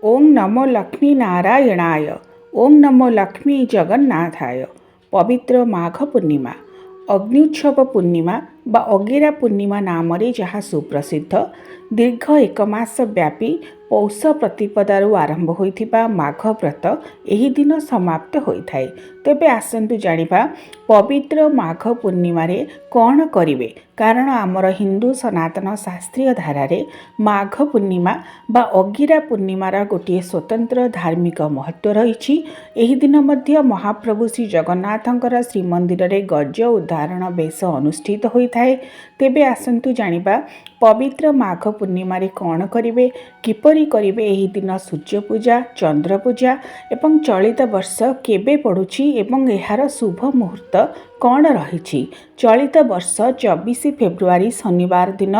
ओं नमो लक्ष्मी नारायणाय। ओं नमो लक्ष्मी जगन्नाथाय। पवित्र माघ पूर्णिमा अग्निउत्सव पूर्णिमा बा अगेरा पूर्णिमा नाम जहाँ सुप्रसिद्ध दीर्घ एक मास व्यापी पौष प्रतिपदारू आरंभ होइथिबा माघ व्रत एही दिन समाप्त होइथाए। तेबे आसंतु जानिबा पवित्र माघ पूर्णिमा रे कौन करिवे, कारण आमर हिंदू सनातन शास्त्रीय धारारे माघ पूर्णिमा बा अगिरा पूर्णिमार गोटे स्वतंत्र धार्मिक महत्व रही। एही दिन मध्य महाप्रभु श्री जगन्नाथंकर श्रीमंदिर रे गज उद्धारण बेश अनुष्ठित होइथाए। तेबे आसंतु जानिबा पवित्र माघ पूर्णिमा रे कौन करिवे, किपरि करिवे एही दिन सूर्य पूजा, चंद्र पूजा एवं चलित वर्ष केबे पड़ुछि एवं एहार शुभ मुहूर्त कौन रही। चलित वर्ष 24 फेब्रुआरी शनिवार दिन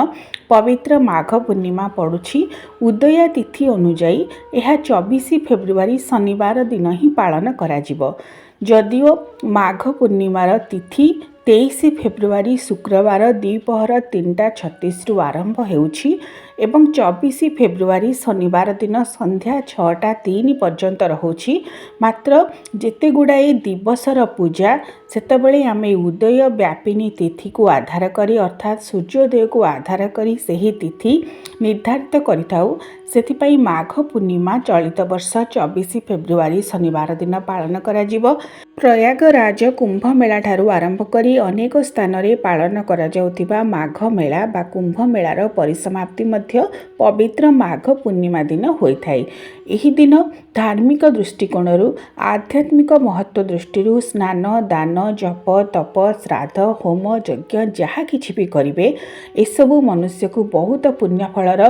पवित्र माघ पूर्णिमा पड़ुछि। उदय तिथि अनुजाई यह 24 फेब्रुआरी शनिवार दिन ही पालन कराजिबो। जदिओ माघ पूर्णिमार तिथि 23 फेब्रुआरी शुक्रवार द्विपहर 3:36 आरंभ होउछि एवं 24 फेब्रुआरी शनिवार दिन संध्या 6:03 पर्यंत रहुछि। मात्र जेते गुड़ाए दिवसर पूजा सेतबेले आमे उदय व्यापिनी तिथि को आधार करी अर्थात सूर्योदय को आधार करी सही तिथि निर्धारित करिथाउ। सेथिपाई माघ पूर्णिमा चलित वर्ष 24 फेब्रुआरी शनिवार दिन पालन कराजिबो। प्रयागराज कुंभ मेला ठारू आरंभ करी अनेक स्थान रे पालन करा जाउथिबा माघ मेला बा कुंभ मेलार परिसमाप्ति मध्य पवित्र माघ पूर्णिमा दिन होइथाए। एही दिन धार्मिक दृष्टिकोणरू आध्यात्मिक महत्व दृष्टि स्नान दान जप तप श्राद्ध होम यज्ञ जहाँ किछि भी करिवे एसबु मनुष्य को बहुत पुण्यफलर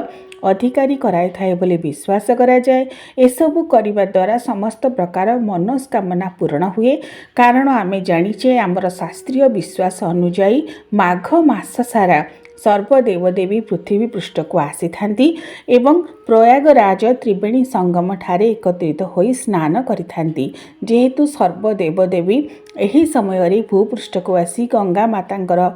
अधिकारी कराई थाए बोली विश्वास करा जाए। एसबु करिबा द्वारा समस्त प्रकार मनोस्कामना पूर्ण हुए, कारण आमे जानिचे आमर शास्त्रीय विश्वास अनुजाई माघ मास सारा सर्वदेवदेवी पृथ्वी पृष्ठ को आसी थांती एवं प्रयागराज त्रिवेणी संगम ठारे एकत्रित होई स्नान करिथांती। जेहेतु सर्वदेवदेवी एही समय रे भूपृष्ठ को आसी गंगा मातांकर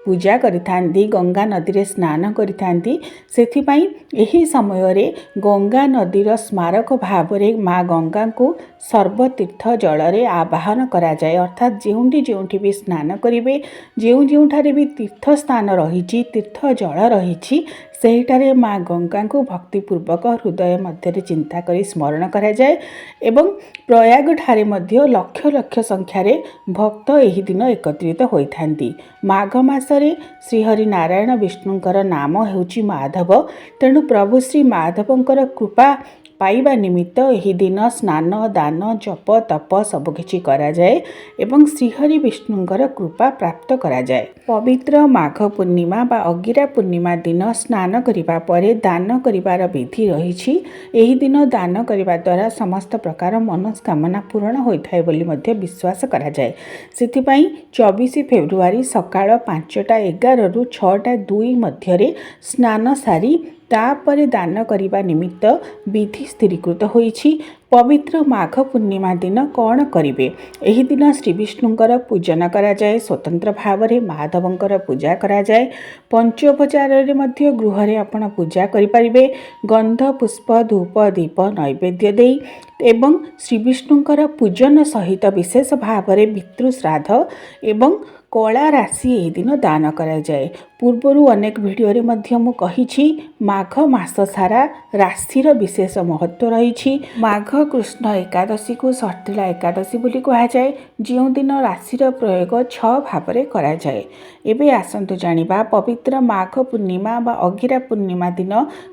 पूजा करिथांती, गंगा नदी रे स्नान करिथांती। सेथिपाई एही समय रे गंगा नदीर स्मारक भाव रे माँ गंगा को सर्वतीर्थ जल रे आवाहन करा जाए, अर्थात जेउंठी जेउंठी भी स्नान करिवे, जेउठारे भी तीर्थ स्थान रही तीर्थ जल रही सेहिटारे माँ गंगा को भक्तिपूर्वक हृदय मध्य चिंता करी स्मरण करा जाए एवं प्रयाग ठारे मध्य लक्ष लक्ष संख्यार भक्त एही दिन एकत्रित होइथांती। माघ मासरे श्रीहरि नारायण विष्णुंकर नाम हेउची माधव, तेणु प्रभु श्री माधवंकर कृपा पाइबा निमित्त एही दिन स्नान दान जप तप सबकिछि करा जाए एवं श्रीहरि विष्णुंकर कृपा प्राप्त करा जाए। पवित्र माघ पूर्णिमा बा अगिरा पूर्णिमा दिन स्नान करिबा परे दान करिबार विधि रहिछि। एही दिन दान करिबा द्वारा समस्त प्रकार मनोस्कामना पूर्ण होइथाय बोली मध्ये विश्वास करा जाए। सेथिपाई 24 फेब्रुआरी सकाळ 5:11 रु 6:02 मध्यरे स्नान सारी तापरे दान करिबा निमित्त विधि स्थिरीकृत होइछि। पवित्र माघ पूर्णिमा दिन कौन करिवे, एही दिन श्री विष्णुंकर पूजन करा जाए, स्वतंत्र भाव रे माधवंकर पूजा करा जाए। पंचोपचार रे मध्य गृह रे आपण पूजा करि परिबे। गंध पुष्प धूप दीप नैवेद्य देई एवं श्री विष्णुंकर पूजन सहित विशेष भाव रे पितृ श्राद्ध एवं कला राशि एही दिन दान करा जाए। पूर्वरु अनेक भिडियो रे मध्य मु कहिछि माघ मास सारा राशिर विशेष महत्व रही। माघ कृष्ण एकादशी को सर्तिला एकादशी बोली कहा जाए, जो दिन राशिर प्रयोग 6 भाव रे करा जाए। एबे आसंतु जानिबा पवित्र माघ पूर्णिमा बा अगिरा पूर्णिमा दिन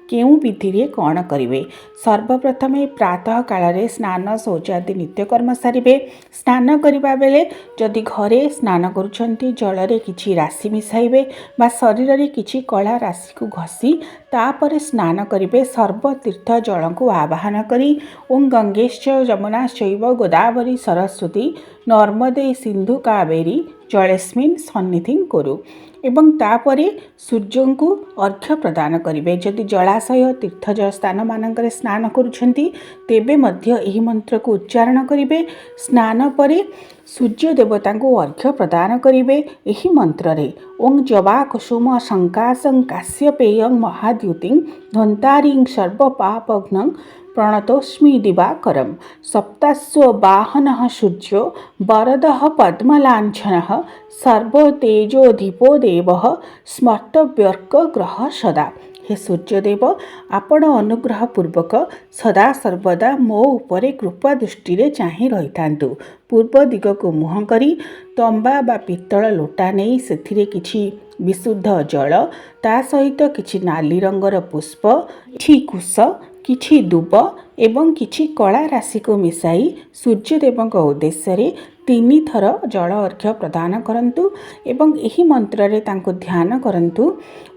केउ विधि रे कौन करिवे। सर्वप्रथमे प्रातः काल रे स्नान शौचादि नित्यकर्म सारिबे। स्नान करिबा बेले जदि घरे स्नान करूछंती जल रे किछि राशि मिसाइबे बा शरीर रे किछि कला राशि को घसी तापरे स्नान करिबे। सर्वतीर्थ जल को आवाहन करी ओं गंगेश्च यमुनाश्चैव गोदावरी सरस्वती नर्मदे सिंधु कावेरी जलेस्मिन् सन्निधिं कुरु एवं तापरे सूर्य को अर्घ्य प्रदान करिवे। जदि जलाशय तीर्थ स्थान मानकरे स्नान करुछंती तेबे मध्य एही मंत्र को उच्चारण करिवे। स्नान परे सूर्य देवता को अर्घ्य प्रदान करिवे। एही मंत्र रे ओं जवा कुसुम शंकासं काश्यपेयं महाद्युतिं धन्तारिं सर्व पापघ्नं प्रणतोऽस्मि दिवाकरं सप्तास्व वाहनः सूर्यो वरदः पद्मलाञ्छनः सर्वतेजोधिपो देवः स्मर्तव्यर्कग्रह सदा। हे सूर्यदेव, आपण अनुग्रह पूर्वक सदा सर्वदा मो उपरे कृपा दृष्टि चाहि रही था। पूर्व दिग को मुह करी तंबा बा पित्तल लोटा नहीं से किछि विशुद्ध जल ता सहित किछि नाली रंगर पुष्प किछि कुश किछि दूब एवं किछि कला राशि को मिसाई सूर्यदेव उद्देश्य 3 थर जल अर्घ्य प्रदान करंतु एवं एही मंत्र रे तांको ध्यान करंतु।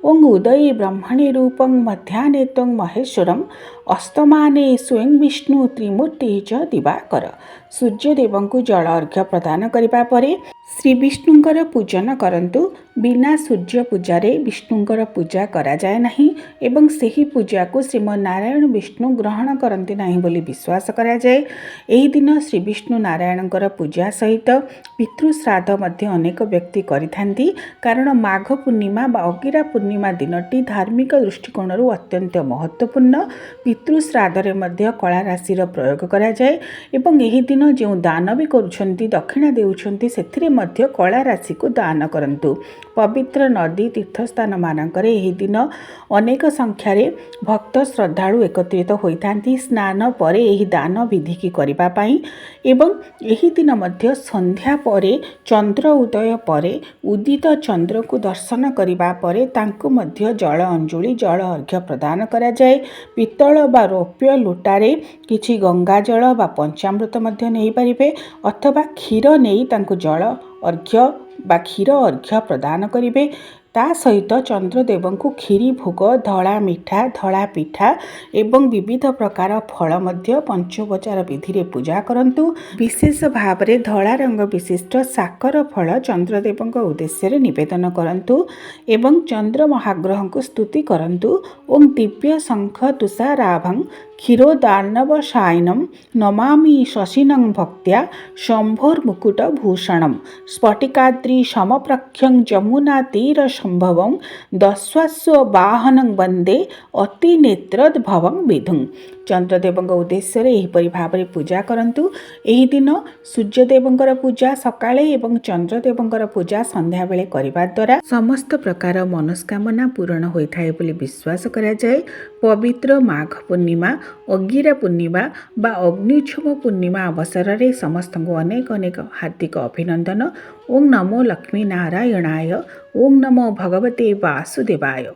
ओं उदये ब्रह्मणे रूपं मध्याह्ने तं महेश्वरम अस्तमाने स्वयं विष्णु त्रिमूर्ति च दिवाकर। सूर्यदेव को जल अर्घ्य प्रदान करिबा परे श्री विष्णुंकर पूजन करंतु। बिना सूर्य पूजा रे विष्णुंकर पूजा करा जाए नहीं एवं सही पूजा को श्रीमनारायण विष्णु ग्रहण करती नहीं बोली विश्वास करा जाए। एही दिन श्री विष्णु नारायणकर पूजा सहित पितृश्राद्ध मध्य अनेक व्यक्ति करिथांती, कारण माघ पूर्णिमा बा अगिरा पूर्णिमा दिनटी धार्मिक दृष्टिकोण अत्यंत महत्वपूर्ण। पितृश्राद्ध रे मध्य कला राशि प्रयोग करा जाए एवं एही दिन जो दान भी करुछंती दक्षिणा देउछंती सेथिरे मध्य कला राशि को दान करंतु। पवित्र नदी तीर्थस्थान मानकर एही दिन अनेक संख्यारे भक्त श्रद्धालु एकत्रित होइथांती स्नान परे एही दान विधि की करिबा पई एवं एही दिन मध्य संध्या परे चंद्र उदय परे उदित चंद्र को दर्शन करिबा परे तांको मध्य जल अंजुली जल अर्घ्य प्रदान करा जाए। पित्तल बा रौप्य लोटारे किछि गंगा जल बा पंचामृत मध्य नहीं पारिबे अथवा क्षीर नहीं तांको जल अर्घ्य बा क्षीर अर्घ्य प्रदान करिबे। ता सहित चंद्रदेव को क्षीरी भोग धड़ा मिठा धड़ा पिठा एवं विविध प्रकार फल मध्य पंचोपचार विधि रे पूजा करंतु। विशेष भाव में धड़ा रंग विशिष्ट साकर फल चंद्रदेव उद्देश्य निवेदन करंतु एवं चंद्र महाग्रह को स्तुति करंतु। ओं दिव्य शंख तुषाराभं क्षीरोदार्णव शायनम नमामि शशिनं भक्त्या शंभोर्मुकुटभूषणं स्फटिकाद्रि समप्रख्यं जमुना तीर संभवं दस्वास्व वाहनं वंदे अति नेत्रोद्भवं विधुं। चंद्रदेव उद्देश्य एहीपरि भाव में पूजा करंतु। एही दिन सूर्यदेवंकर पूजा सकाळे एवं चंद्रदेवंकर पूजा संध्या बेले करबा द्वारा समस्त प्रकार मनस्कामना पूर्ण होइथाय बोली विश्वास करा जाए। पवित्र माघ पूर्णिमा अगिरा पूर्णिमा बा अग्निउत्सव पूर्णिमा अवसर रे समस्त को अनेक अनेक हार्दिक अभिनंदन। ओं नमो लक्ष्मी नारायणाय। ओं नमो भगवते वासुदेवाय।